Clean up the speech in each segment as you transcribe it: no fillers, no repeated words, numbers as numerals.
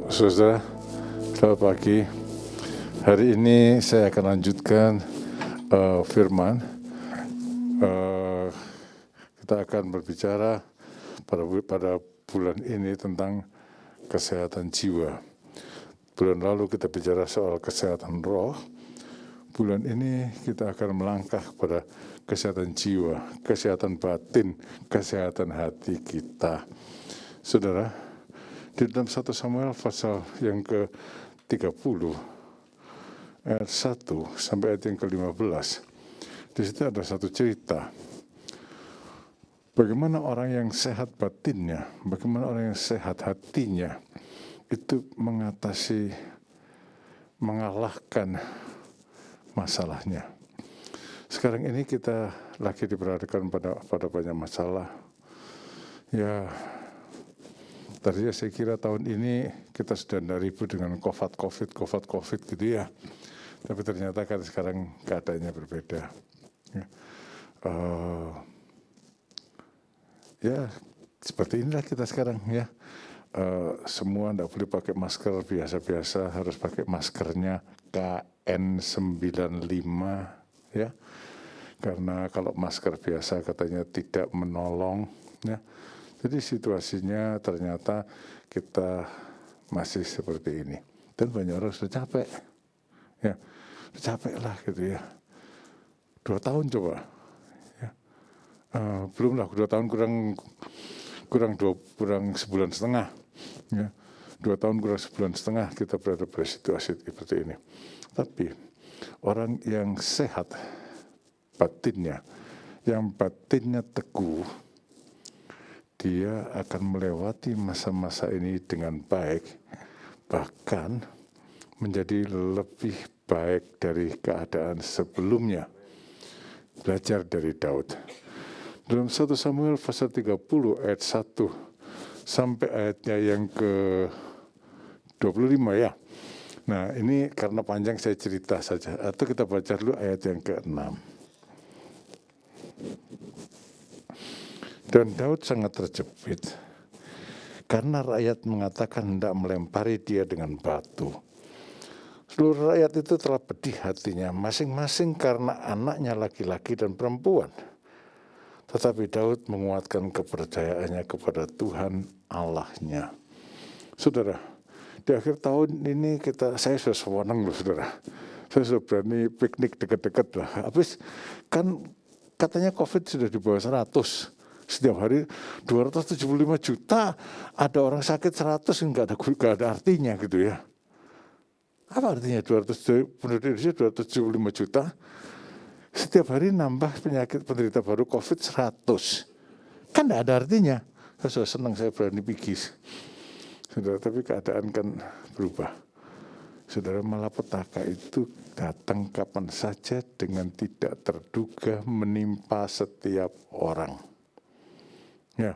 Saudara, selamat pagi. Hari ini saya akan lanjutkan firman. Kita akan berbicara pada bulan ini tentang kesehatan jiwa. Bulan lalu kita bicara soal kesehatan roh. Bulan ini kita akan melangkah kepada kesehatan jiwa, kesehatan batin, kesehatan hati kita. Saudara, di dalam 1 Samuel pasal yang ke-30 ayat 1 sampai ayat yang ke-15, di situ ada satu cerita. Bagaimana orang yang sehat batinnya, bagaimana orang yang sehat hatinya itu mengalahkan masalahnya. Sekarang ini kita lagi diperhadapkan pada banyak masalah. Ya, tadinya saya kira tahun ini kita sudah tidak ribut dengan COVID gitu ya. Tapi ternyata kan sekarang keadaannya berbeda. Ya, seperti inilah kita sekarang ya. Semua tidak boleh pakai masker biasa-biasa, harus pakai maskernya KN95 ya. Karena kalau masker biasa katanya tidak menolong ya. Jadi situasinya ternyata kita masih seperti ini. Dan banyak orang sudah capek. Ya, capek lah gitu ya. 2 tahun coba. Ya. Belum lah, 2 tahun kurang sebulan setengah. Ya. 2 tahun kurang sebulan setengah kita berada pada situasi seperti ini. Tapi orang yang sehat batinnya, yang batinnya teguh, dia akan melewati masa-masa ini dengan baik, bahkan menjadi lebih baik dari keadaan sebelumnya. Belajar dari Daud. Dalam 1 Samuel pasal 30 ayat 1 sampai ayatnya yang ke-25 ya. Nah ini karena panjang saya cerita saja, atau kita baca dulu ayat yang ke-6. Dan Daud sangat terjepit karena rakyat mengatakan hendak melempari dia dengan batu. Seluruh rakyat itu telah pedih hatinya, masing-masing karena anaknya laki-laki dan perempuan. Tetapi Daud menguatkan kepercayaannya kepada Tuhan Allahnya. Saudara, di akhir tahun ini saya sudah sewenang loh saudara. Saya sudah berani piknik dekat-dekat lah. Habis kan katanya COVID sudah di bawah 100. Setiap hari 275 juta, ada orang sakit 100 nggak ada artinya gitu ya. Apa artinya penduduk Indonesia 275 juta, setiap hari nambah penderita baru COVID 100. Kan nggak ada artinya. Saya sudah senang, saya berani pigis. Saudara, tapi keadaan kan berubah. Saudara, malapetaka itu datang kapan saja dengan tidak terduga menimpa setiap orang. Ya,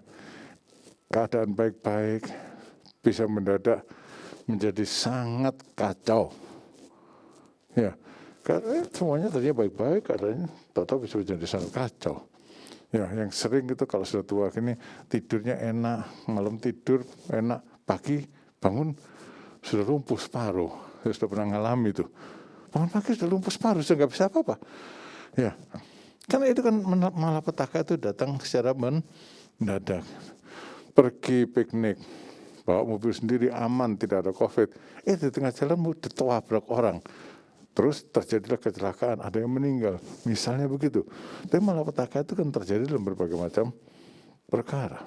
keadaan baik-baik bisa mendadak menjadi sangat kacau. Ya, karena semuanya tadinya baik-baik, keadaannya tahu-tahu bisa menjadi sangat kacau. Ya, yang sering itu kalau sudah tua gini tidurnya enak, malam tidur enak, pagi bangun sudah lumpuh separuh. Saya sudah pernah ngalami itu. Bangun pagi sudah lumpuh separuh, sudah nggak bisa apa-apa. Ya, karena itu kan malapetaka itu datang secara mendadak. Pergi piknik, bawa mobil sendiri aman, tidak ada COVID. Di tengah jalan mau ditabrak orang. Terus terjadilah kecelakaan, ada yang meninggal. Misalnya begitu. Tapi malapetaka itu kan terjadi dalam berbagai macam perkara.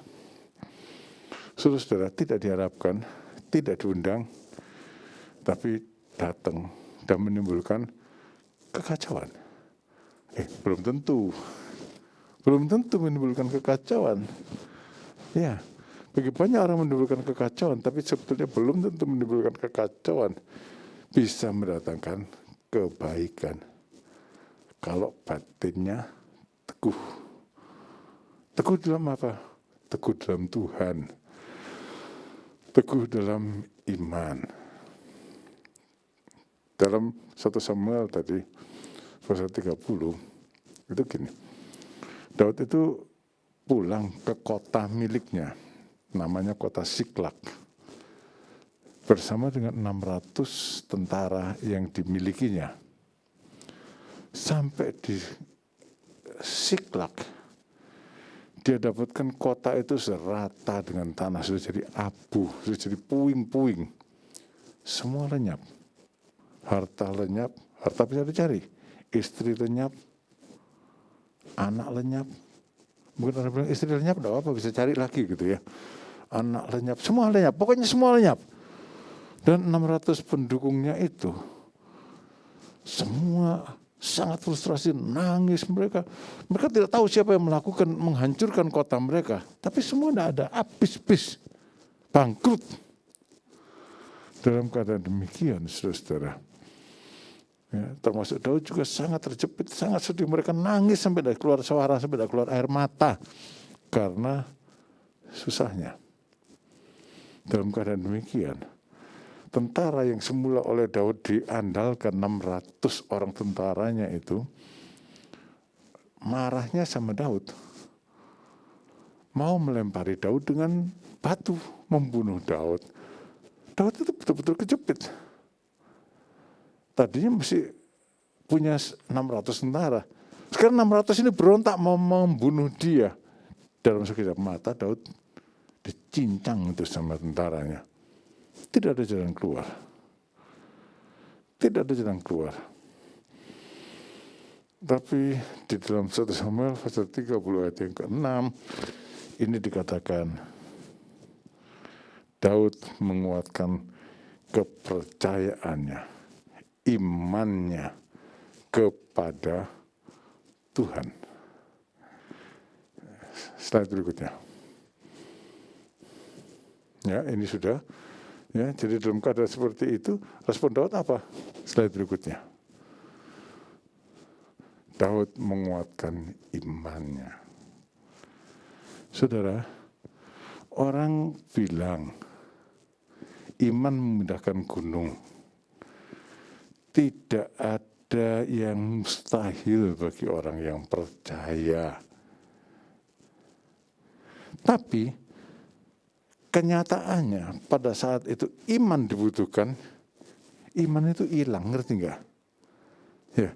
Saudara, tidak diharapkan, tidak diundang, tapi datang dan menimbulkan kekacauan. Belum tentu menimbulkan kekacauan. Ya, bagi banyak orang menimbulkan kekacauan, tapi sebetulnya belum tentu menimbulkan kekacauan. Bisa mendatangkan kebaikan kalau batinnya teguh. Teguh dalam apa? Teguh dalam Tuhan. Teguh dalam iman. Dalam 1 Samuel tadi pasal 30 itu gini. Daud itu pulang ke kota miliknya, namanya kota Siklak. bersama dengan 600 tentara yang dimilikinya. Sampai di Siklag, dia dapatkan kota itu serata dengan tanah, sudah jadi abu, sudah jadi puing-puing. Semua lenyap. Harta lenyap, harta bisa dicari. Istri lenyap, anak lenyap. Mungkin orang bilang istri lenyap, enggak apa-apa, bisa cari lagi gitu ya. Anak lenyap, semua lenyap, pokoknya semua lenyap. Dan 600 pendukungnya itu semua sangat frustrasi, nangis mereka. Mereka tidak tahu siapa yang melakukan, menghancurkan kota mereka. Tapi semua tidak ada, habis-habis, bangkrut. Dalam keadaan demikian, saudara, ya, termasuk Daud juga sangat terjepit, sangat sedih. Mereka nangis sampai tidak keluar suara, sampai tidak keluar air mata karena susahnya. Dalam keadaan demikian, tentara yang semula oleh Daud diandalkan 600 orang tentaranya itu marahnya sama Daud. Mau melempari Daud dengan batu, membunuh Daud. Daud itu betul-betul kejepit. Tadinya masih punya 600 tentara. Sekarang 600 ini berontak mau membunuh dia. Dalam sekejap mata Daud dicincang itu sama tentaranya. Tidak ada jalan keluar. Tidak ada jalan keluar. Tapi di dalam 1 Samuel pasal 30 ayat yang ke-6 ini dikatakan Daud menguatkan kepercayaannya, imannya kepada Tuhan. Slide berikutnya. Ya, ini sudah. Ya, jadi dalam keadaan seperti itu, respon Daud apa? Slide berikutnya. Daud menguatkan imannya. Saudara, orang bilang iman memindahkan gunung. Tidak ada yang mustahil bagi orang yang percaya. Tapi kenyataannya pada saat itu iman dibutuhkan, iman itu hilang, ngerti nggak? Ya,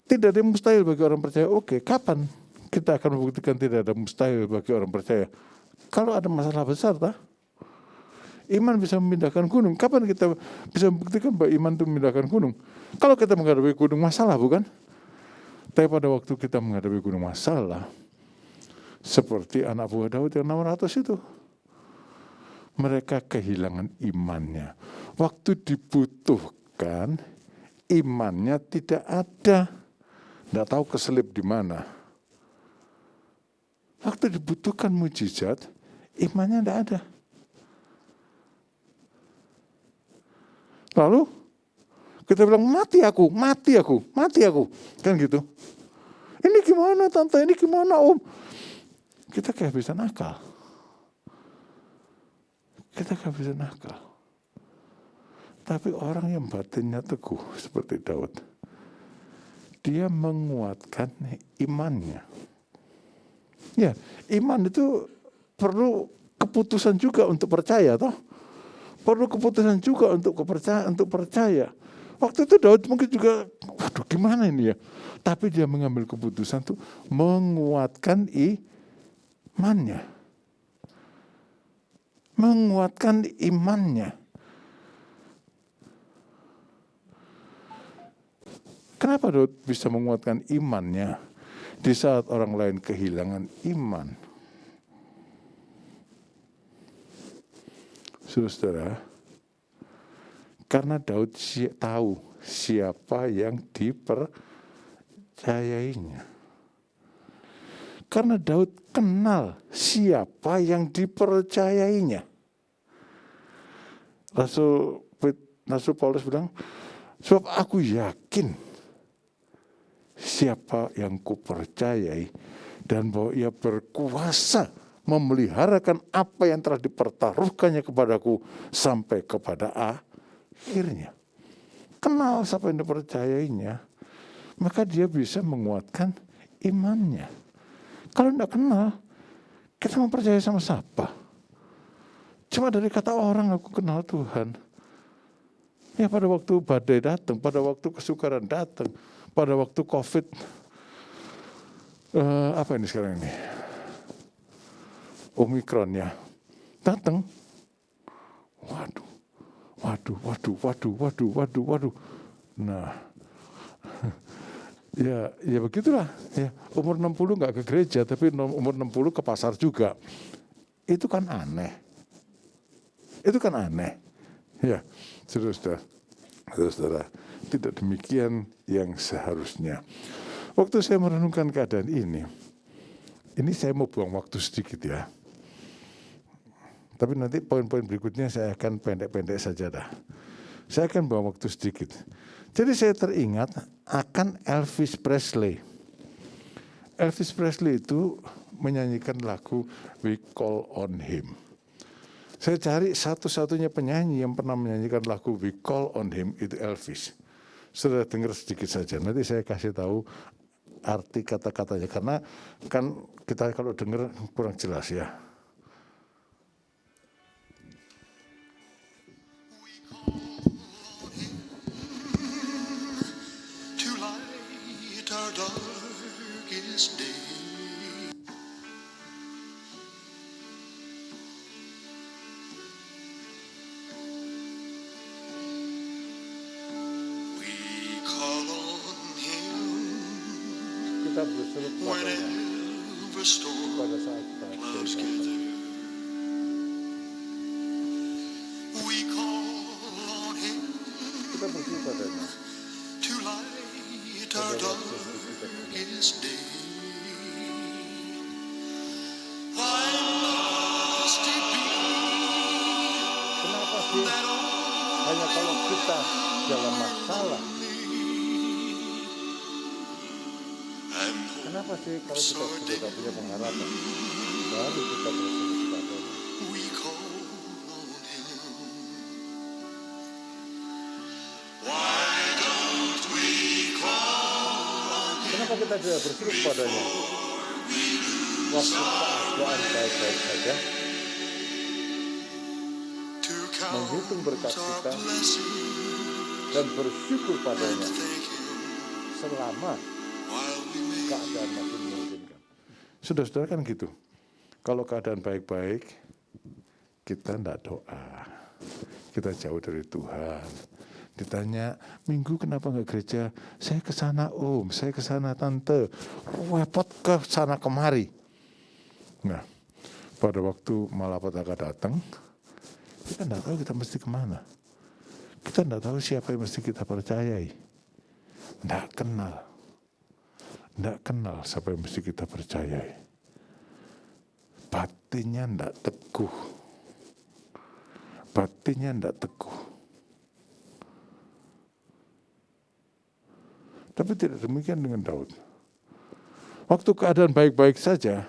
tidak ada yang mustahil bagi orang percaya. Oke, kapan kita akan membuktikan tidak ada mustahil bagi orang percaya? Kalau ada masalah besar, tak? Iman bisa memindahkan gunung. Kapan kita bisa membuktikan bahwa iman itu memindahkan gunung? Kalau kita menghadapi gunung masalah, bukan? Tapi pada waktu kita menghadapi gunung masalah, seperti anak buah Daud yang 600 itu, mereka kehilangan imannya. Waktu dibutuhkan, imannya tidak ada. Tidak tahu keselip di mana. Waktu dibutuhkan mujizat, imannya tidak ada. Lalu kita bilang mati aku. Kan gitu. Ini gimana tante, ini gimana om? Kita kehabisan akal. Tapi orang yang batinnya teguh seperti Daud, dia menguatkan imannya. Ya, iman itu perlu keputusan juga untuk percaya, toh. Perlu keputusan juga untuk percaya. Waktu itu Daud mungkin juga, waduh gimana ini ya. Tapi dia mengambil keputusan untuk menguatkan imannya. Menguatkan imannya. Kenapa Daud bisa menguatkan imannya di saat orang lain kehilangan iman? Saudara, karena Daud tahu siapa yang dipercayainya. Karena Daud kenal siapa yang dipercayainya. Rasul Paulus bilang, sebab aku yakin siapa yang kupercayai dan bahwa ia berkuasa memeliharakan apa yang telah dipertaruhkannya kepadaku sampai kepada akhirnya. Kenal siapa yang dipercayainya, maka dia bisa menguatkan imannya. Kalau tidak kenal, kita mau percaya sama siapa? Cuma dari kata orang aku kenal Tuhan. Ya pada waktu badai datang, pada waktu kesukaran datang, pada waktu COVID, apa ini sekarang ini? Omikron ya, datang. Waduh. Nah, ya begitulah. Ya, umur 60 nggak ke gereja, tapi umur 60 ke pasar juga. Itu kan aneh. Ya, saudara, tidak demikian yang seharusnya. Waktu saya merenungkan keadaan ini saya mau buang waktu sedikit ya. Tapi nanti poin-poin berikutnya saya akan pendek-pendek saja dah. Saya akan buang waktu sedikit. Jadi saya teringat akan Elvis Presley. Elvis Presley itu menyanyikan lagu We Call on Him. Saya cari satu-satunya penyanyi yang pernah menyanyikan lagu We Call on Him itu Elvis. Sudah dengar sedikit saja, nanti saya kasih tahu arti kata-katanya. Karena kan kita kalau dengar kurang jelas ya. Kita berseru padanya pada saat kita berseru padanya kenapa sih hanya kalau kita dalam masalah? Kenapa sih kalau kita sudah tidak punya pengharapan, baru kita berseru padanya? Kenapa kita tidak berseru padanya? Waktu keadaan baik-baik saja, menghitung berkat kita dan bersyukur padanya selama keadaan masih memungkinkan. Saudara-saudara kan gitu. Kalau keadaan baik-baik, kita tidak doa. Kita jauh dari Tuhan. Ditanya, minggu kenapa nggak gereja? Saya ke sana om, saya ke sana tante. Repot ke sana kemari. Nah, pada waktu malapetaka datang, kita tidak tahu kita mesti kemana. Kita tidak tahu siapa yang mesti kita percayai. Tidak kenal siapa yang mesti kita percayai. Batinnya tidak teguh. Tapi tidak demikian dengan Daud. Waktu keadaan baik-baik saja,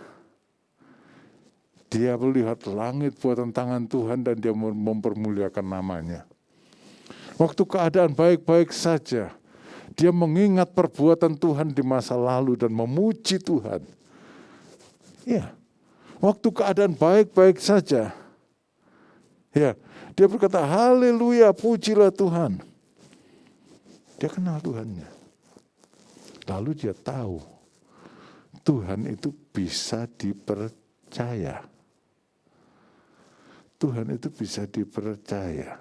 dia melihat langit buatan tangan Tuhan dan dia mempermuliakan namanya. Waktu keadaan baik-baik saja, dia mengingat perbuatan Tuhan di masa lalu dan memuji Tuhan. Ya, waktu keadaan baik-baik saja, ya, dia berkata, haleluya, pujilah Tuhan. Dia kenal Tuhannya. Lalu dia tahu, Tuhan itu bisa dipercaya. Tuhan itu bisa dipercaya.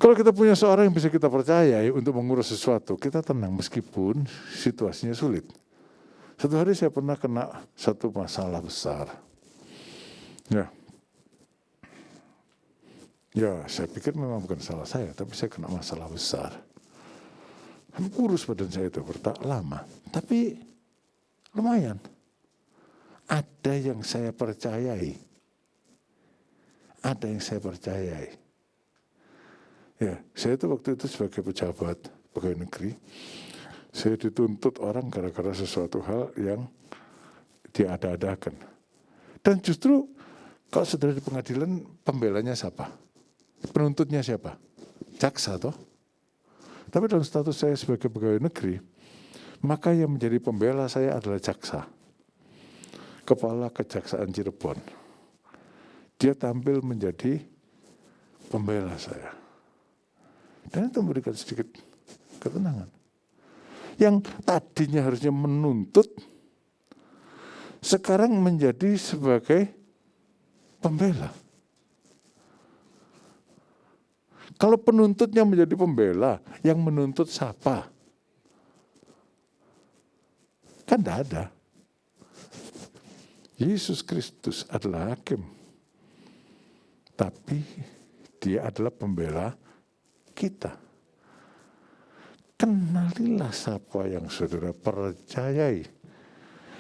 Kalau kita punya seorang yang bisa kita percayai untuk mengurus sesuatu, kita tenang meskipun situasinya sulit. Satu hari saya pernah kena satu masalah besar. Ya, saya pikir memang bukan salah saya, tapi saya kena masalah besar. Kurus badan saya itu bertak lama, tapi lumayan. Ada yang saya percayai. Ya, saya itu waktu itu sebagai pejabat pegawai negeri, saya dituntut orang gara-gara sesuatu hal yang diada-adakan. Dan justru kalau saudara di pengadilan, pembelanya siapa? Penuntutnya siapa? Jaksa toh? Tapi dalam status saya sebagai pegawai negeri, maka yang menjadi pembela saya adalah jaksa. Kepala Kejaksaan Cirebon. dia tampil menjadi pembela saya. Dan itu memberikan sedikit ketenangan. Yang tadinya harusnya menuntut, sekarang menjadi sebagai pembela. Kalau penuntutnya menjadi pembela, yang menuntut siapa? Kan tidak ada. Yesus Kristus adalah hakim. Tapi dia adalah pembela kita. Kenalilah siapa yang saudara percayai.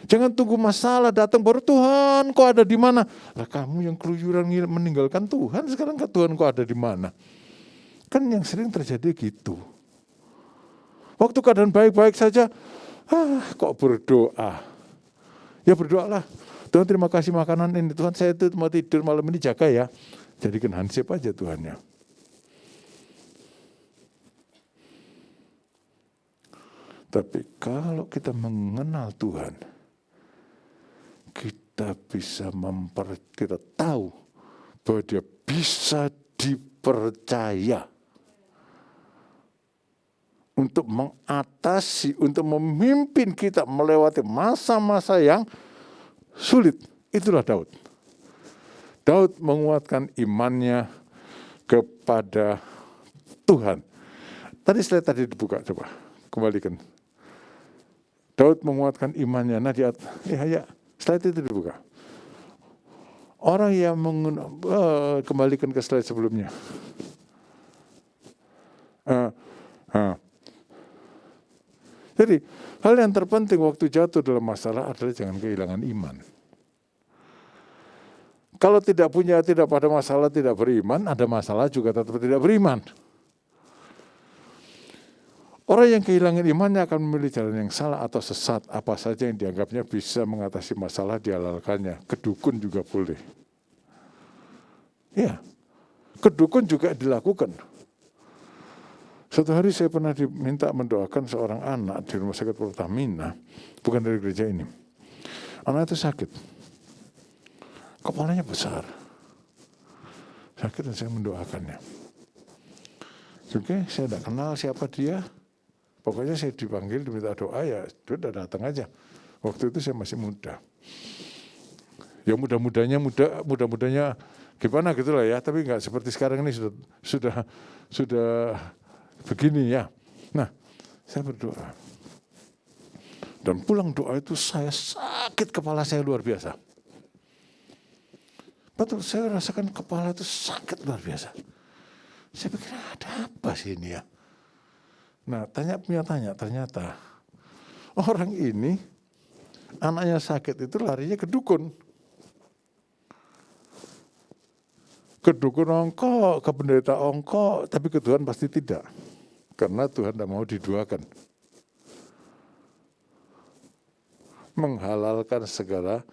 Jangan tunggu masalah datang baru Tuhan kau ada di mana? Lah kamu yang keluyuran meninggalkan Tuhan, sekarang Tuhan kau ada di mana? Kan yang sering terjadi gitu. Waktu keadaan baik-baik saja, kok berdoa. Ya berdoalah. Tuhan terima kasih makanan ini. Tuhan saya itu mau tidur malam ini jaga ya. Jadikan hansip aja Tuhannya. Tapi kalau kita mengenal Tuhan, kita bisa kita tahu bahwa dia bisa dipercaya untuk mengatasi, untuk memimpin kita melewati masa-masa yang sulit. Itulah Daud. Daud menguatkan imannya kepada Tuhan. Tadi slide tadi dibuka, coba kembalikan. Daud menguatkan imannya. Nah, slide itu dibuka. Orang yang kembalikan ke slide sebelumnya. Jadi hal yang terpenting waktu jatuh dalam masalah adalah jangan kehilangan iman. Kalau tidak pada masalah tidak beriman, ada masalah juga tetap tidak beriman. Orang yang kehilangan imannya akan memilih jalan yang salah atau sesat, apa saja yang dianggapnya bisa mengatasi masalah dihalalkannya. Kedukun juga boleh. Ya, kedukun juga dilakukan. Suatu hari saya pernah diminta mendoakan seorang anak di rumah sakit Pertamina, bukan dari gereja ini. Anak itu sakit, kepalanya besar, sakit dan saya mendoakannya. Oke, saya tidak kenal siapa dia, pokoknya saya dipanggil diminta doa ya, sudah datang aja. Waktu itu saya masih muda, ya muda-mudanya gimana gitulah ya, tapi nggak seperti sekarang ini sudah begini ya. Nah, saya berdoa. Dan pulang doa itu saya sakit, kepala saya luar biasa. Betul, saya rasakan kepala itu sakit luar biasa. Saya pikir ada apa sih ini ya? Nah, ternyata orang ini anaknya sakit itu larinya ke dukun. Ke dukun ongkok, ke pendeta ongkok, tapi ke Tuhan pasti tidak. Karena Tuhan tidak mau diduakan. Menghalalkan segala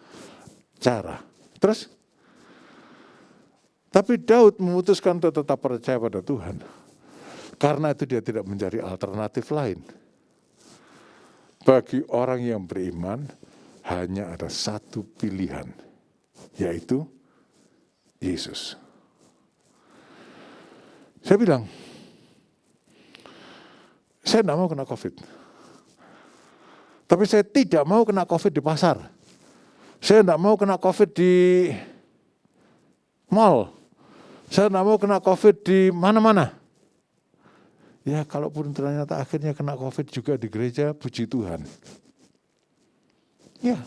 cara. Terus, tapi Daud memutuskan untuk tetap percaya pada Tuhan. Karena itu dia tidak mencari alternatif lain. Bagi orang yang beriman, hanya ada satu pilihan, yaitu Yesus. Saya bilang, saya tidak mau kena COVID. Tapi saya tidak mau kena COVID di pasar. Saya tidak mau kena COVID di mall. Saya tidak mau kena COVID di mana-mana. Ya, kalaupun ternyata akhirnya kena COVID juga di gereja, puji Tuhan. Ya,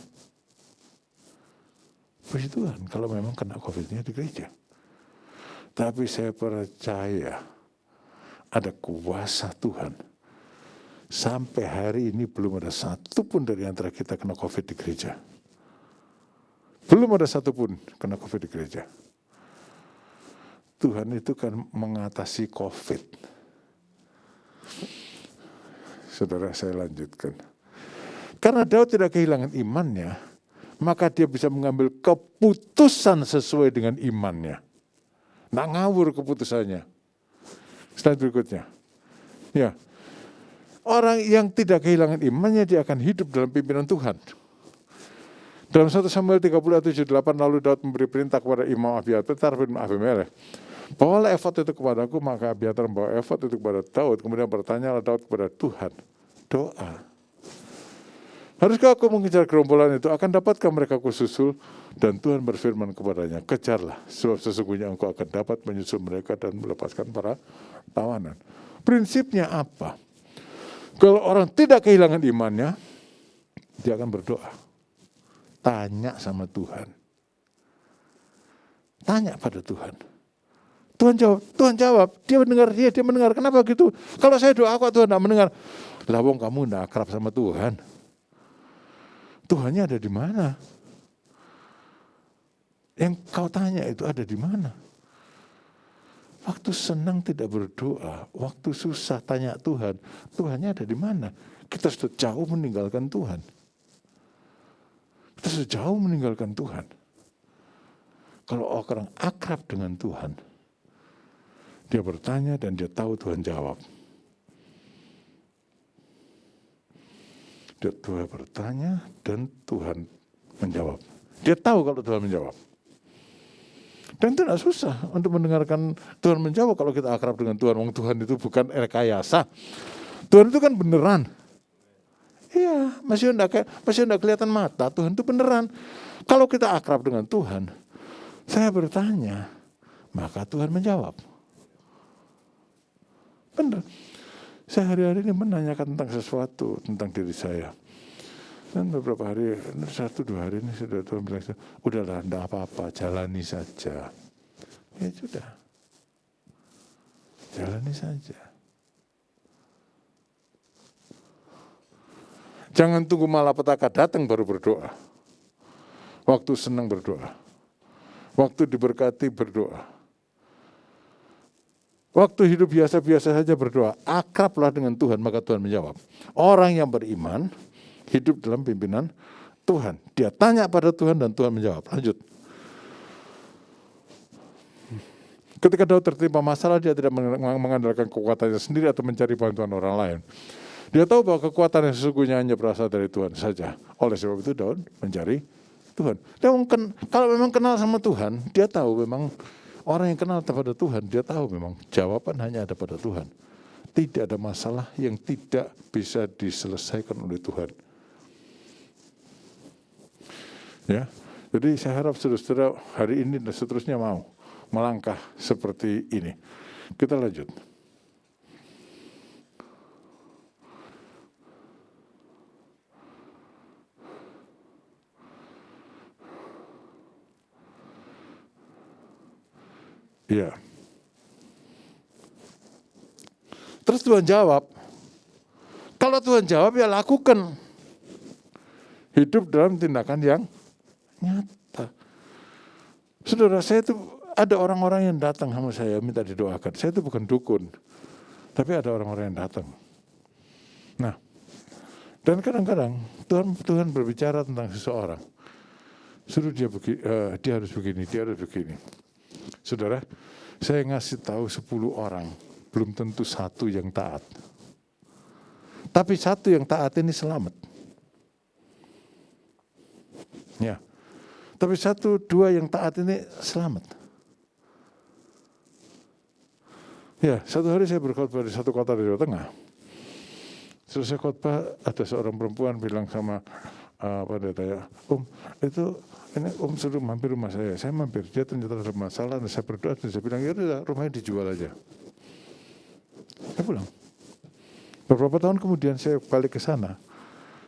puji Tuhan kalau memang kena COVID-nya di gereja. Tapi saya percaya ada kuasa Tuhan. Sampai hari ini belum ada satupun dari antara kita kena COVID di gereja. Belum ada satupun kena COVID di gereja. Tuhan itu kan mengatasi COVID. Saudara, saya lanjutkan. Karena Daud tidak kehilangan imannya, maka dia bisa mengambil keputusan sesuai dengan imannya. Nggak ngawur keputusannya. Slide berikutnya. Ya. Orang yang tidak kehilangan imannya, dia akan hidup dalam pimpinan Tuhan. Dalam 1 Samuel 30:7-8, lalu Daud memberi perintah kepada Imam Abiatar bin Abimelek, bawalah efod itu kepadaku. Maka Abiatar membawa efod itu kepada Daud. Kemudian bertanyalah Daud kepada Tuhan, doa, haruskah aku mengejar gerombolan itu? Akan dapatkah mereka kususul? Dan Tuhan berfirman kepadanya, kejarlah, sebab sesungguhnya engkau akan dapat menyusul mereka dan melepaskan para tawanan. Prinsipnya apa? Kalau orang tidak kehilangan imannya, dia akan berdoa. Tanya sama Tuhan. Tanya pada Tuhan. Tuhan jawab, dia mendengar. Kenapa gitu? Kalau saya doa kok Tuhan tidak mendengar? Lah wong kamu tidak akrab sama Tuhan. Tuhannya ada di mana? Yang kau tanya itu ada di mana? Waktu senang tidak berdoa, waktu susah tanya Tuhan, Tuhannya ada di mana? Kita sudah jauh meninggalkan Tuhan. Kita sudah jauh meninggalkan Tuhan. Kalau orang akrab dengan Tuhan, dia bertanya dan dia tahu Tuhan jawab. Dia bertanya dan Tuhan menjawab. Dia tahu kalau Tuhan menjawab. Dan itu tidak susah untuk mendengarkan Tuhan menjawab kalau kita akrab dengan Tuhan. Wong Tuhan itu bukan rekayasa. Tuhan itu kan beneran. Iya, masih enggak kelihatan mata. Tuhan itu beneran. Kalau kita akrab dengan Tuhan, saya bertanya, maka Tuhan menjawab. Benar. Saya hari-hari ini menanyakan tentang sesuatu, tentang diri saya. Dan beberapa hari, 1-2 hari ini sudah Tuhan bilang, udahlah, enggak apa-apa, jalani saja. Ya sudah, jalani saja. Jangan tunggu malapetaka datang baru berdoa. Waktu senang berdoa. Waktu diberkati berdoa. Waktu hidup biasa-biasa saja berdoa. Akrablah dengan Tuhan, maka Tuhan menjawab. Orang yang beriman hidup dalam pimpinan Tuhan. Dia tanya pada Tuhan dan Tuhan menjawab. Lanjut. Ketika Daud tertimpa masalah, dia tidak mengandalkan kekuatannya sendiri atau mencari bantuan orang lain. Dia tahu bahwa kekuatan yang sesungguhnya hanya berasal dari Tuhan saja. Oleh sebab itu Daud mencari Tuhan. Dia kalau memang kenal sama Tuhan, dia tahu memang orang yang kenal kepada Tuhan, dia tahu memang jawaban hanya ada pada Tuhan. Tidak ada masalah yang tidak bisa diselesaikan oleh Tuhan. Ya, jadi saya harap saudara-saudara hari ini dan seterusnya mau melangkah seperti ini. Kita lanjut. Ya. Terus Tuhan jawab. Kalau Tuhan jawab ya lakukan. Hidup dalam tindakan yang nyata. Saudara, saya itu ada orang-orang yang datang sama saya minta didoakan. Saya itu bukan dukun. Tapi ada orang-orang yang datang. Nah, dan kadang-kadang Tuhan berbicara tentang seseorang. Suruh dia harus begini, dia harus begini. Saudara, saya ngasih tahu 10 orang, belum tentu satu yang taat. Tapi satu yang taat ini selamat. Ya. Tapi 1-2 yang taat ini selamat. Ya, satu hari saya berkhotbah di satu kota di Jawa Tengah. Selesai khotbah, ada seorang perempuan bilang sama dia tanya, ini suruh mampir rumah saya. Saya mampir, dia ternyata ada masalah, dan saya berdoa, dan saya bilang, ya udah rumahnya dijual aja. Saya pulang. Beberapa tahun kemudian saya balik ke sana,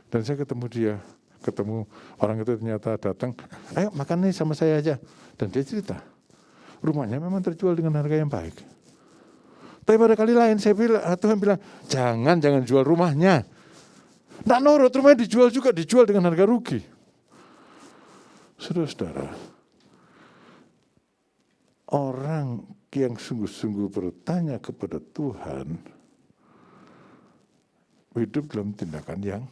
dan saya ketemu orang itu ternyata datang, ayo makan nih sama saya aja. Dan dia cerita, rumahnya memang terjual dengan harga yang baik. Tapi pada kali lain Tuhan bilang, jangan jual rumahnya. Nggak nurut, rumahnya dijual dengan harga rugi. Saudara-saudara, orang yang sungguh-sungguh bertanya kepada Tuhan, hidup dalam tindakan yang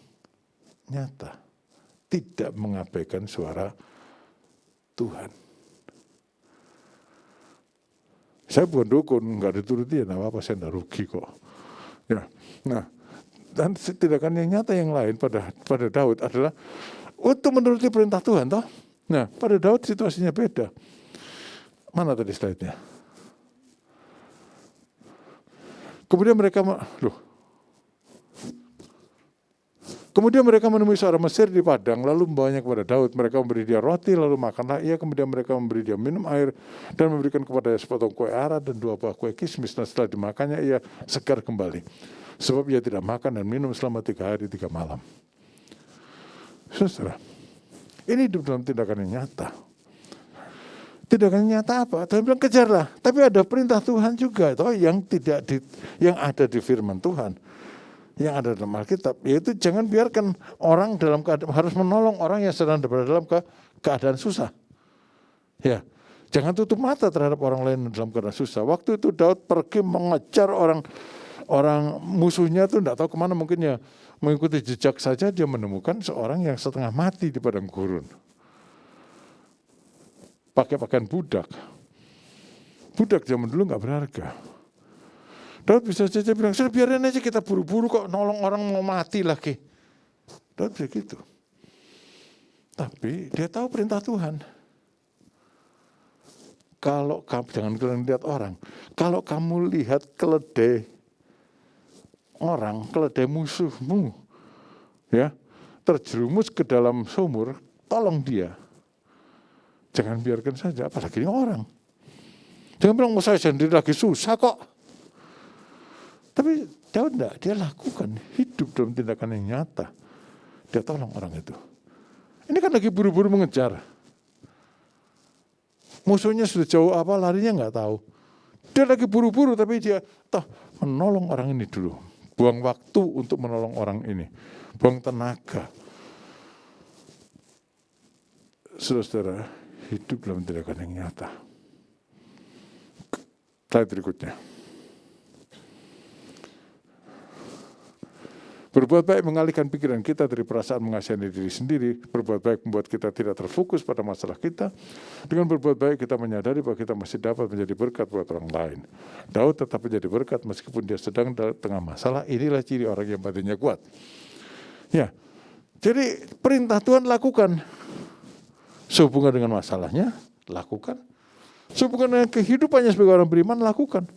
nyata. Tidak mengabaikan suara Tuhan. Saya bukan dukun, nggak dituruti ya, apa-apa, saya nggak rugi kok. Ya, nah, dan tindakan yang nyata yang lain pada Daud adalah untuk menuruti perintah Tuhan toh. Nah, pada Daud situasinya beda. Mana tadi slide-nya? Kemudian mereka menemui seorang Mesir di padang, lalu membawanya kepada Daud. Mereka memberi dia roti, lalu makanlah ia. Kemudian mereka memberi dia minum air dan memberikan kepada sepotong kue ara dan 2 buah kue kismis. Dan setelah dimakannya ia segar kembali, sebab ia tidak makan dan minum selama 3 hari 3 malam. Saudara, ini hidup dalam tindakan yang nyata. Tindakan nyata apa? Tuhan bilang kejarlah. Tapi ada perintah Tuhan juga toh, yang ada di firman Tuhan, yang ada dalam Alkitab, yaitu jangan biarkan orang dalam keadaan, harus menolong orang yang sedang berada dalam keadaan susah. Ya, jangan tutup mata terhadap orang lain dalam keadaan susah. Waktu itu Daud pergi mengejar orang musuhnya itu tidak tahu kemana, mungkin ya mengikuti jejak saja dia menemukan seorang yang setengah mati di padang gurun. Pakai pakaian budak. Budak zaman dulu nggak berharga. Daud bisa saja bilang, sudah biarin aja kita buru-buru kok nolong orang mau mati lagi. Daud bisa gitu. Tapi dia tahu perintah Tuhan. Kalau kamu, jangan kalian lihat orang. Kalau kamu lihat keledai orang, keledai musuhmu, ya, terjerumus ke dalam sumur, tolong dia. Jangan biarkan saja, apalagi ini orang. Jangan bilang, mau saya sendiri lagi susah kok. Tapi Daud enggak, dia lakukan, hidup dalam tindakan yang nyata. Dia tolong orang itu. Ini kan lagi buru-buru mengejar. Musuhnya sudah jauh apa, larinya enggak tahu. Dia lagi buru-buru, tapi dia menolong orang ini dulu. Buang waktu untuk menolong orang ini. Buang tenaga. Saudara-saudara, hidup dalam tindakan yang nyata. Slide berikutnya. Berbuat baik mengalihkan pikiran kita dari perasaan mengasihani diri sendiri. Berbuat baik membuat kita tidak terfokus pada masalah kita. Dengan berbuat baik kita menyadari bahwa kita masih dapat menjadi berkat buat orang lain. Daud tetap menjadi berkat meskipun dia sedang tengah masalah. Inilah ciri orang yang batinnya kuat. Ya, jadi perintah Tuhan lakukan. Sehubungan dengan masalahnya, lakukan. Sehubungan dengan kehidupannya sebagai orang beriman, lakukan.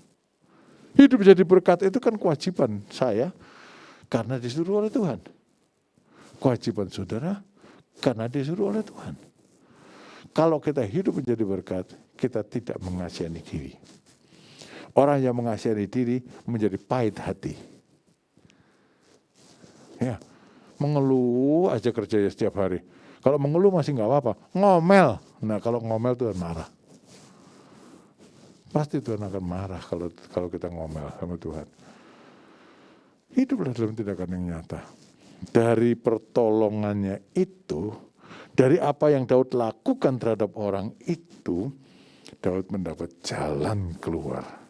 Hidup jadi berkat itu kan kewajiban saya, karena disuruh oleh Tuhan. Kewajiban saudara, karena disuruh oleh Tuhan. Kalau kita hidup menjadi berkat, kita tidak mengasihani diri. Orang yang mengasihani diri menjadi pahit hati. Ya, mengeluh aja kerjanya setiap hari. Kalau mengeluh masih nggak apa-apa, ngomel. Nah, kalau ngomel Tuhan marah. Pasti Tuhan akan marah kalau kita ngomel sama Tuhan. Hiduplah dalam tindakan yang nyata. Dari pertolongannya itu, dari apa yang Daud lakukan terhadap orang itu, Daud mendapat jalan keluar.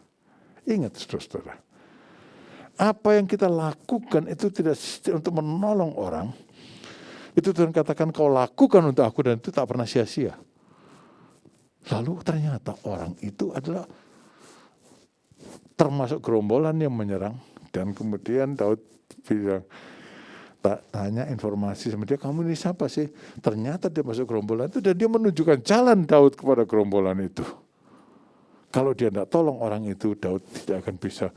Ingat saudara, apa yang kita lakukan itu tidak untuk menolong orang. Itu Tuhan katakan kau lakukan untuk aku dan itu tak pernah sia-sia. Lalu ternyata orang itu adalah termasuk gerombolan yang menyerang. Dan kemudian Daud bilang, tanya informasi sama dia, kamu ini siapa sih? Ternyata dia masuk gerombolan itu dan dia menunjukkan jalan Daud kepada gerombolan itu. Kalau dia tidak tolong orang itu, Daud tidak akan bisa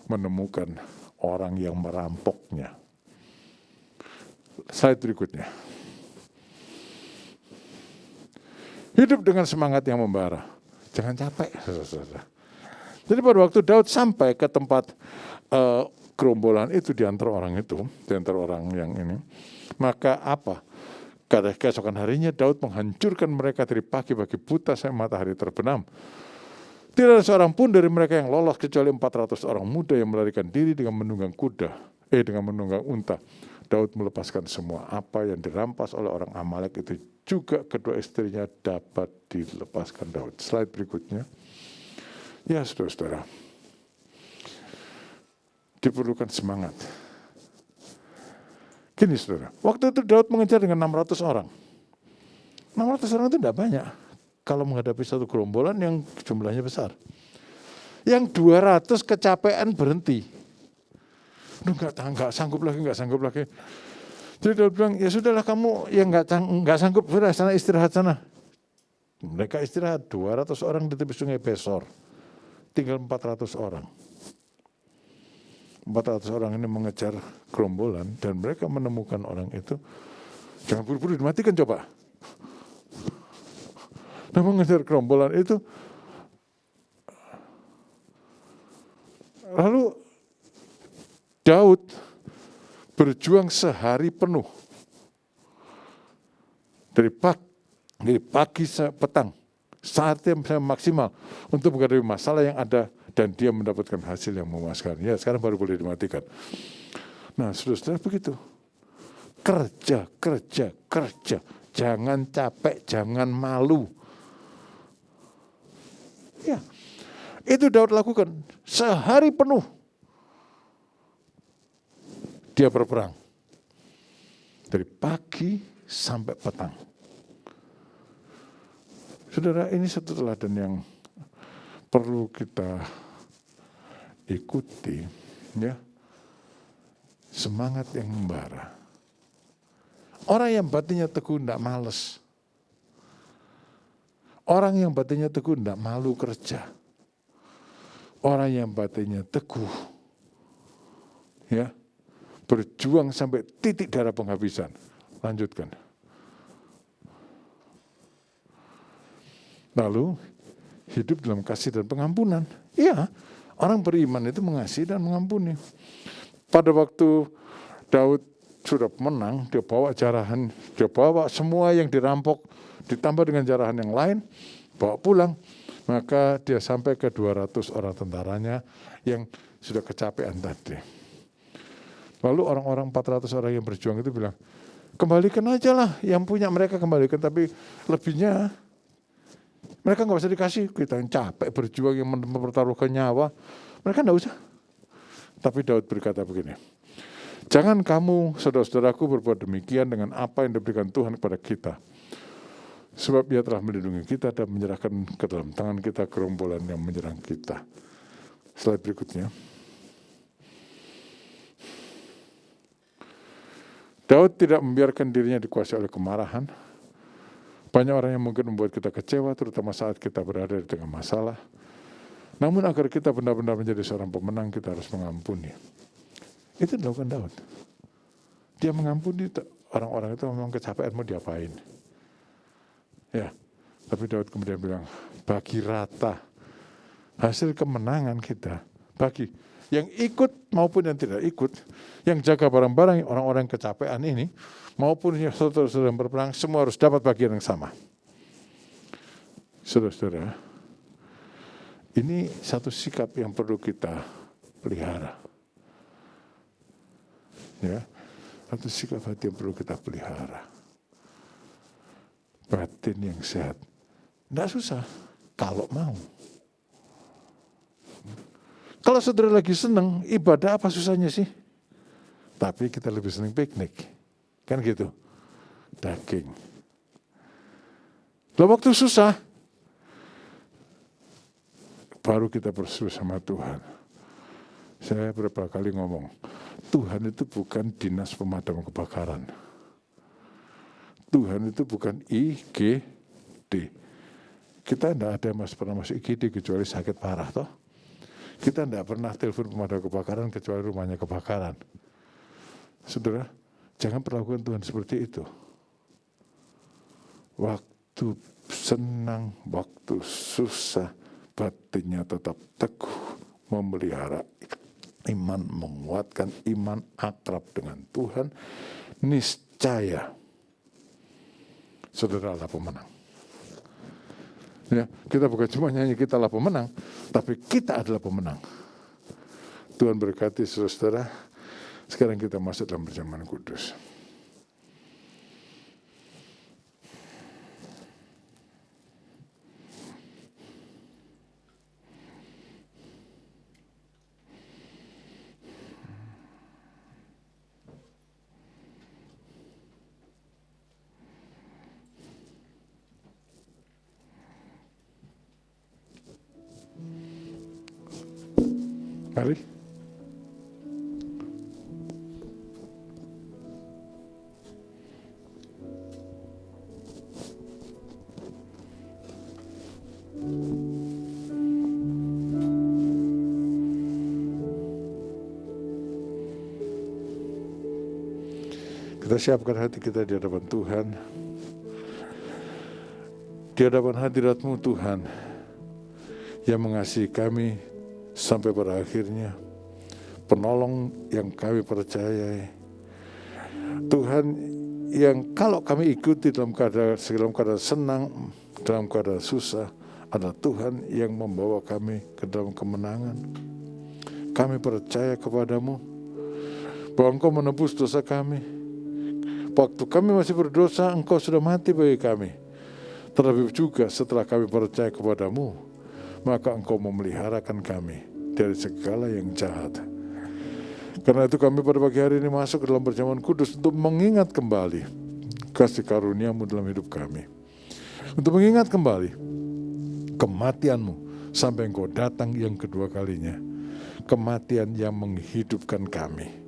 menemukan orang yang merampoknya. Slide berikutnya. Hidup dengan semangat yang membara. Jangan capek, saudara. Jadi pada waktu Daud sampai ke tempat gerombolan itu di antara orang itu, di antara orang yang ini, maka apa? Pada keesokan harinya Daud menghancurkan mereka dari pagi-pagi buta sampai matahari terbenam. Tidak ada seorang pun dari mereka yang lolos kecuali 400 orang muda yang melarikan diri dengan menunggang dengan menunggang unta. Daud melepaskan semua apa yang dirampas oleh orang Amalek itu juga kedua istrinya dapat dilepaskan Daud. Slide berikutnya. Ya saudara-saudara, diperlukan semangat. Gini saudara, waktu itu Daud mengejar dengan 600 orang. 600 orang itu tidak banyak kalau menghadapi satu gerombolan yang jumlahnya besar. Yang 200 kecapean berhenti. Nggak sanggup lagi. Jadi Daud bilang, ya sudahlah kamu yang nggak sanggup, sudah sana istirahat sana. Mereka istirahat, 200 orang di tepi sungai Besor. Tinggal 400 orang. 400 orang ini mengejar gerombolan dan mereka menemukan orang itu. Jangan buru-buru dimatikan coba. Nah, mengejar gerombolan itu. Lalu Daud berjuang sehari penuh. Dari pagi sampai petang. Saat yang maksimal untuk menghadapi masalah yang ada dan dia mendapatkan hasil yang memuaskan. Ya, sekarang baru boleh dimatikan. Nah, saudara-saudara begitu. Kerja. Jangan capek, jangan malu. Ya, itu Daud lakukan sehari penuh. Dia berperang. Dari pagi sampai petang. Saudara, ini satu teladan yang perlu kita ikuti, ya. Semangat yang membara. Orang yang batinnya teguh tidak males. Orang yang batinnya teguh tidak malu kerja. Orang yang batinnya teguh, ya, berjuang sampai titik darah penghabisan. Lanjutkan. Lalu hidup dalam kasih dan pengampunan. Iya, orang beriman itu mengasihi dan mengampuni. Pada waktu Daud sudah menang, dia bawa jarahan, dia bawa semua yang dirampok, ditambah dengan jarahan yang lain, bawa pulang. Maka dia sampai ke 200 orang tentaranya yang sudah kecapean tadi. Lalu orang-orang 400 orang yang berjuang itu bilang, kembalikan aja lah, yang punya mereka kembalikan, tapi lebihnya mereka nggak usah dikasih, kita yang capek berjuang, yang mempertaruhkan nyawa, mereka nggak usah. Tapi Daud berkata begini, jangan kamu saudara-saudaraku berbuat demikian dengan apa yang diberikan Tuhan kepada kita. Sebab Dia telah melindungi kita dan menyerahkan ke dalam tangan kita gerombolan yang menyerang kita. Slide berikutnya. Daud tidak membiarkan dirinya dikuasai oleh kemarahan. Banyak orang yang mungkin membuat kita kecewa, terutama saat kita berada di tengah masalah. Namun agar kita benar-benar menjadi seorang pemenang, kita harus mengampuni. Itu dilakukan Daud. Dia mengampuni orang-orang itu, memang kecapean mau diapain. Ya, tapi Daud kemudian bilang, bagi rata hasil kemenangan kita, bagi yang ikut maupun yang tidak ikut, yang jaga barang-barang orang-orang yang kecapean ini, maupun yang saudara-saudara yang berperang, semua harus dapat bagian yang sama. Saudara-saudara, ini satu sikap yang perlu kita pelihara. Ya, satu sikap hati yang perlu kita pelihara. Batin yang sehat. Tidak susah, kalau mau. Kalau saudara lagi senang, ibadah apa susahnya sih? Tapi kita lebih senang piknik. Kan gitu. Daging. Lalu waktu susah, baru kita berseru sama Tuhan. Saya beberapa kali ngomong, Tuhan itu bukan dinas pemadam kebakaran. Tuhan itu bukan IGD. Kita tidak ada pernah masuk IGD kecuali sakit parah toh. Kita tidak pernah telepon pemadam kebakaran kecuali rumahnya kebakaran. Saudara, jangan perlakukan Tuhan seperti itu. Waktu senang, waktu susah, batinnya tetap teguh, memelihara iman, menguatkan iman, akrab dengan Tuhan, niscaya saudara adalah pemenang. Ya, kita bukan cuma nyanyi kita adalah pemenang, tapi kita adalah pemenang. Tuhan berkati saudara. Sekarang kita masuk dalam perjamuan kudus. Mari. Kita siapkan hati kita di hadapan Tuhan, di hadapan hadirat-Mu Tuhan, yang mengasihi kami sampai pada akhirnya, penolong yang kami percayai, Tuhan yang kalau kami ikuti dalam keadaan senang, dalam keadaan susah, adalah Tuhan yang membawa kami ke dalam kemenangan. Kami percaya kepadamu bahwa Engkau menebus dosa kami. Waktu kami masih berdosa, Engkau sudah mati bagi kami. Terlebih juga setelah kami percaya kepadamu, maka Engkau memeliharakan kami dari segala yang jahat. Karena itu kami pada pagi hari ini masuk ke dalam perjamuan kudus untuk mengingat kembali kasih karunia-Mu dalam hidup kami. Untuk mengingat kembali kematian-Mu sampai Engkau datang yang kedua kalinya. Kematian yang menghidupkan kami.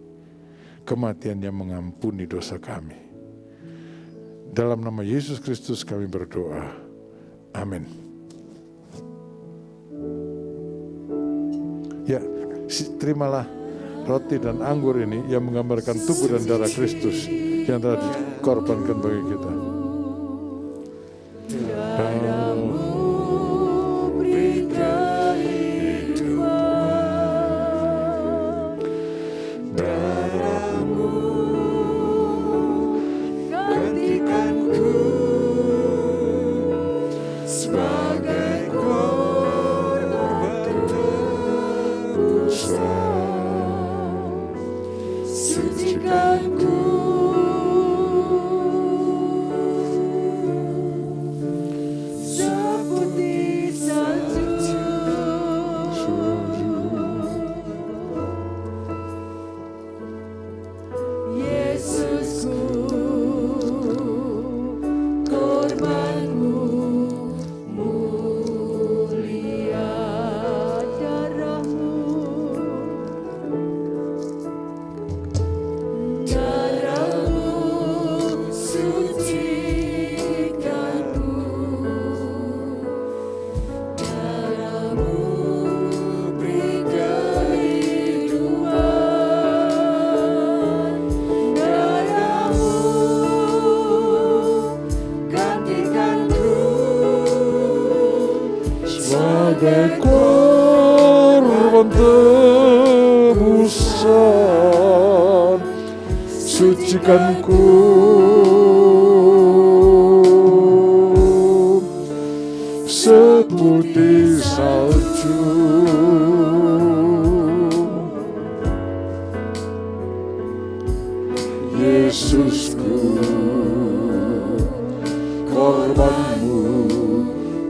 Kematian yang mengampuni dosa kami. Dalam nama Yesus Kristus kami berdoa. Amin. Ya, terimalah roti dan anggur ini yang menggambarkan tubuh dan darah Kristus yang telah dikorbankan bagi kita. Korban tebusan, sucikanku seputih salju. Yesusku, korban-Mu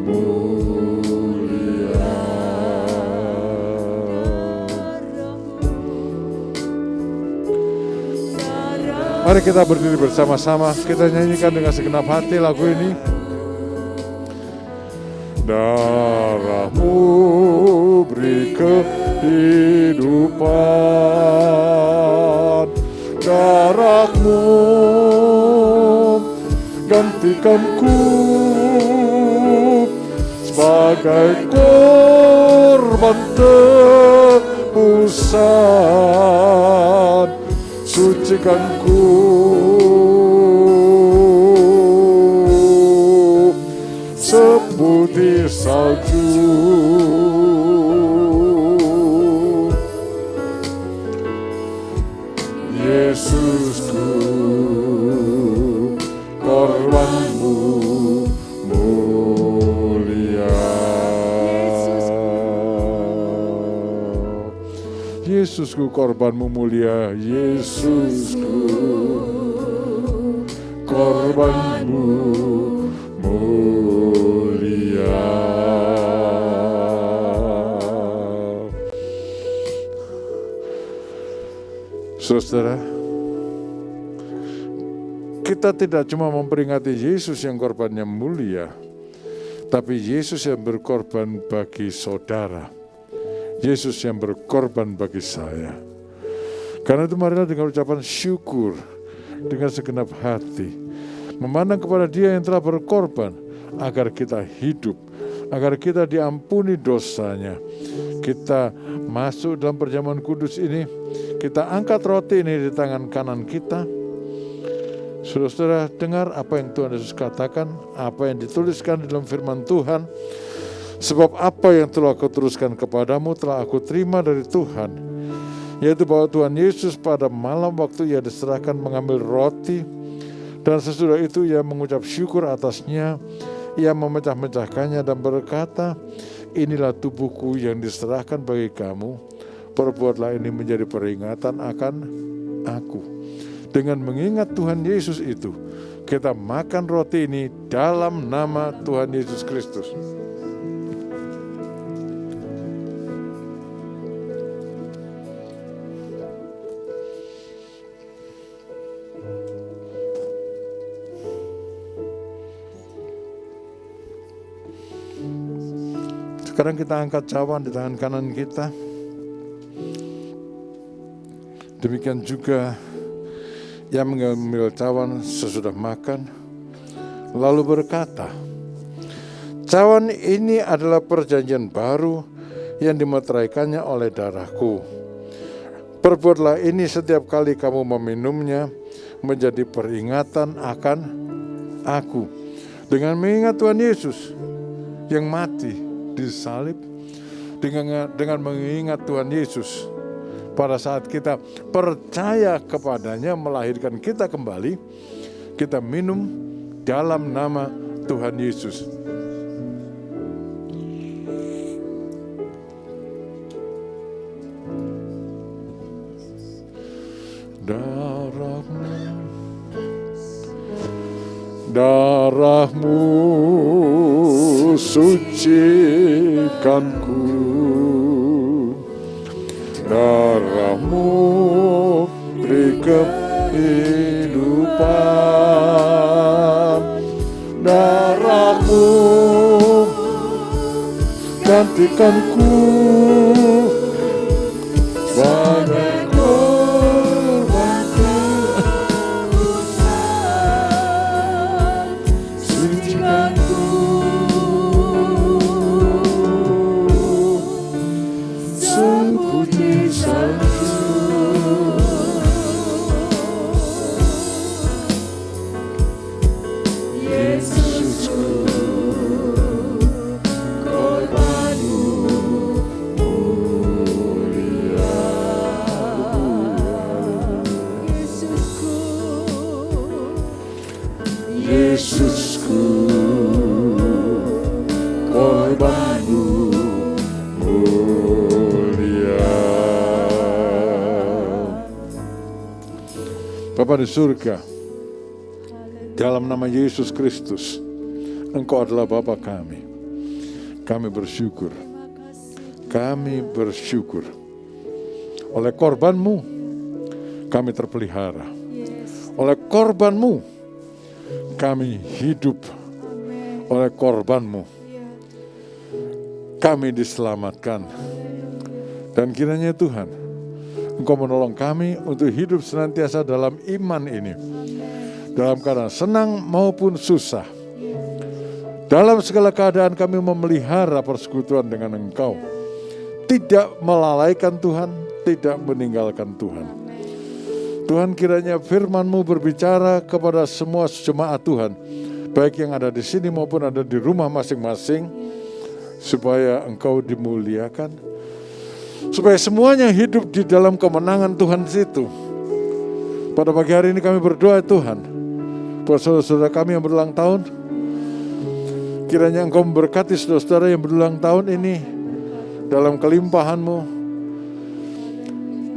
mulia. Mari kita berdiri bersama-sama, kita nyanyikan dengan segenap hati lagu ini. Darah-Mu beri kehidupan, darah-Mu gantikanku sebagai korban tebusan, sucikanku seputih salju. Yesusku, korban-Mu mulia. Yesusku, korban-Mu mulia. Yesusku, korban-Mu mulia. Saudara, kita tidak cuma memperingati Yesus yang korbannya mulia, tapi Yesus yang berkorban bagi saudara. Yesus yang berkorban bagi saya. Karena itu marilah dengan ucapan syukur, dengan segenap hati, memandang kepada Dia yang telah berkorban, agar kita hidup, agar kita diampuni dosanya. Kita masuk dalam perjamuan kudus ini, kita angkat roti ini di tangan kanan kita, Saudara-saudara, dengar apa yang Tuhan Yesus katakan, apa yang dituliskan dalam firman Tuhan. Sebab apa yang telah aku teruskan kepadamu telah aku terima dari Tuhan, yaitu bahwa Tuhan Yesus pada malam waktu ia diserahkan mengambil roti, dan sesudah itu ia mengucap syukur atasnya, ia memecah-mecahkannya dan berkata, inilah tubuhku yang diserahkan bagi kamu, perbuatlah ini menjadi peringatan akan aku. Dengan mengingat Tuhan Yesus itu, kita makan roti ini dalam nama Tuhan Yesus Kristus. Sekarang kita angkat cawan di tangan kanan kita. Demikian juga ia mengambil cawan sesudah makan, lalu berkata, cawan ini adalah perjanjian baru yang dimeteraikannya oleh darahku. Perbuatlah ini setiap kali kamu meminumnya menjadi peringatan akan aku. Dengan mengingat Tuhan Yesus yang mati disalib, dengan mengingat Tuhan Yesus pada saat kita percaya kepadanya melahirkan kita kembali, kita minum dalam nama Tuhan Yesus. Darahmu sucikanku, darahmu beri kehidupan, darahmu gantikanku sebagai korban tebusan, sucikanku seputih salju. Yesusku, korbanmu mulia. Yesusku, korbanmu mulia. Bapa di surga, dalam nama Yesus Kristus, Engkau adalah Bapa kami. Kami bersyukur. Kami bersyukur. Oleh korban-Mu, kami terpelihara. Oleh korban-Mu, kami hidup. Oleh korban-Mu, kami diselamatkan. Dan kiranya Tuhan, Engkau menolong kami untuk hidup senantiasa dalam iman ini. Dalam keadaan senang maupun susah. Dalam segala keadaan kami memelihara persekutuan dengan Engkau. Tidak melalaikan Tuhan, tidak meninggalkan Tuhan. Tuhan, kiranya firman-Mu berbicara kepada semua jemaat Tuhan, baik yang ada di sini maupun ada di rumah masing-masing, supaya Engkau dimuliakan, supaya semuanya hidup di dalam kemenangan Tuhan situ. Pada pagi hari ini kami berdoa Tuhan, buat saudara-saudara kami yang berulang tahun, kiranya Engkau memberkati saudara-saudara yang berulang tahun ini dalam kelimpahan-Mu,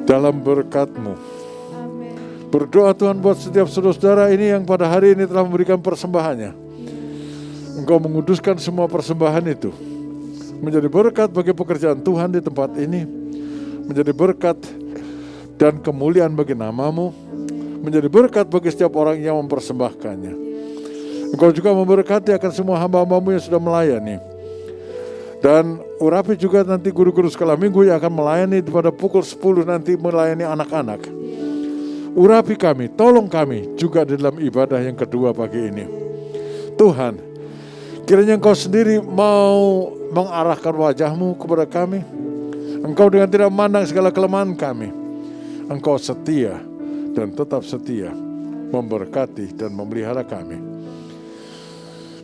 dalam berkat-Mu. Berdoa Tuhan buat setiap saudara-saudara ini yang pada hari ini telah memberikan persembahannya. Engkau menguduskan semua persembahan itu menjadi berkat bagi pekerjaan Tuhan di tempat ini, menjadi berkat dan kemuliaan bagi nama-Mu, menjadi berkat bagi setiap orang yang mempersembahkannya. Engkau juga memberkati akan semua hamba-hamba-Mu yang sudah melayani. Dan urapi juga nanti guru-guru sekolah minggu yang akan melayani pada pukul 10 nanti melayani anak-anak. Urapi kami, tolong kami juga di dalam ibadah yang kedua pagi ini. Tuhan, kiranya Engkau sendiri mau mengarahkan wajah-Mu kepada kami. Engkau dengan tidak memandang segala kelemahan kami. Engkau setia dan tetap setia memberkati dan memelihara kami.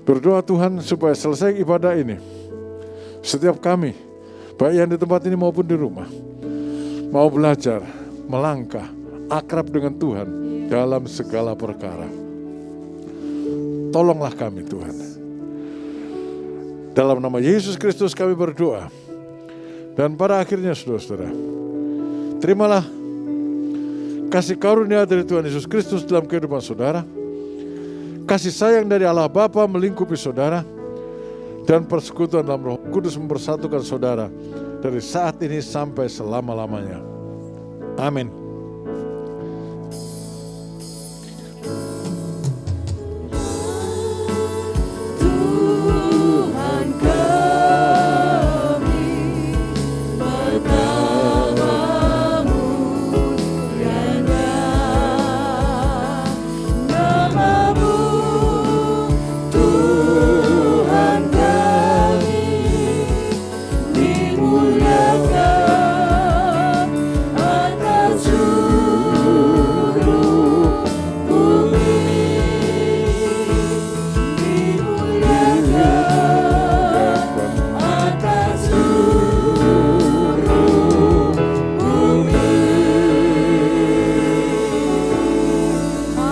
Berdoa Tuhan supaya selesai ibadah ini, setiap kami, baik yang di tempat ini maupun di rumah, mau belajar, melangkah, akrab dengan Tuhan dalam segala perkara. Tolonglah kami Tuhan. Dalam nama Yesus Kristus kami berdoa. Dan pada akhirnya saudara-saudara, terimalah kasih karunia dari Tuhan Yesus Kristus dalam kehidupan saudara, kasih sayang dari Allah Bapa melingkupi saudara, dan persekutuan dalam Roh Kudus mempersatukan saudara dari saat ini sampai selama-lamanya. Amin.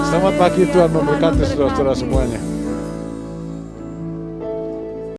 Selamat pagi, Tuhan memberkati saudara-saudara semuanya.